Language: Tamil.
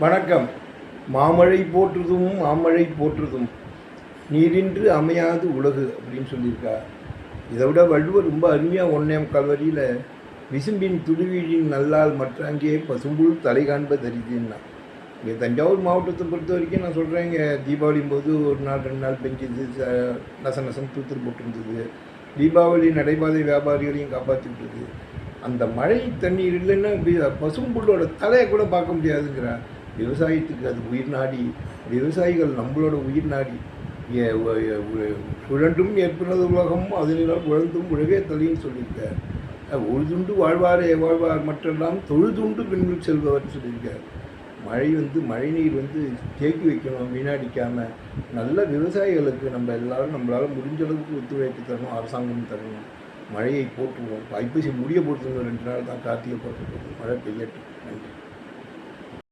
வணக்கம். மாமழை போற்றுதும் மாமழை போற்றுதும் நீரின்றி அமையாது உலகு அப்படின்னு சொல்லியிருக்கா. இதை விட வள்ளுவர் ரொம்ப அருமையாக 1 வரியில் விசும்பின் துடுவீழின் நல்லால் மற்றாங்கே பசும்புல் தலை காண்பது அரிதுன்னா. இங்கே தஞ்சாவூர் மாவட்டத்தை பொறுத்த வரைக்கும் நான் சொல்கிறேன், இங்கே தீபாவளியும் போது 1 நாள் 2 நாள் பெஞ்சது, நசம் தூத்தல் போட்டுருந்தது. தீபாவளி நடைபாதை வியாபாரிகளையும் காப்பாற்றி விட்டுருது. அந்த மழை தண்ணீர் இல்லைன்னா பசும்புள்ளோட தலையை கூட பார்க்க முடியாதுங்கிறார். விவசாயத்துக்கு அது உயிர் நாடி, விவசாயிகள் நம்மளோட உயிர் நாடி. சுழன்றும் ஏற்படுறது உலகம் அதனால் உழந்தும் உலகே தலைன்னு சொல்லியிருக்கார். உழுதுண்டு வாழ்வாரே வாழ்வார் மற்றெல்லாம் தொழுதுண்டு பெண்கள் செல்பவர் சொல்லியிருக்கார். மழை நீர் தேக்கி வைக்கணும், வீணடிக்காமல். நல்ல விவசாயிகளுக்கு நம்ம எல்லாரும் நம்மளால் முடிஞ்ச அளவுக்கு ஒத்துழைப்பு தரணும், அரசாங்கம் தரணும். மழையை போட்டுருவோம். ஐப்பசி முடிய போட்டுருங்க, 2 நாள் தான் கார்த்திகை போட்டு மழை பெய்யட்டும். நன்றி.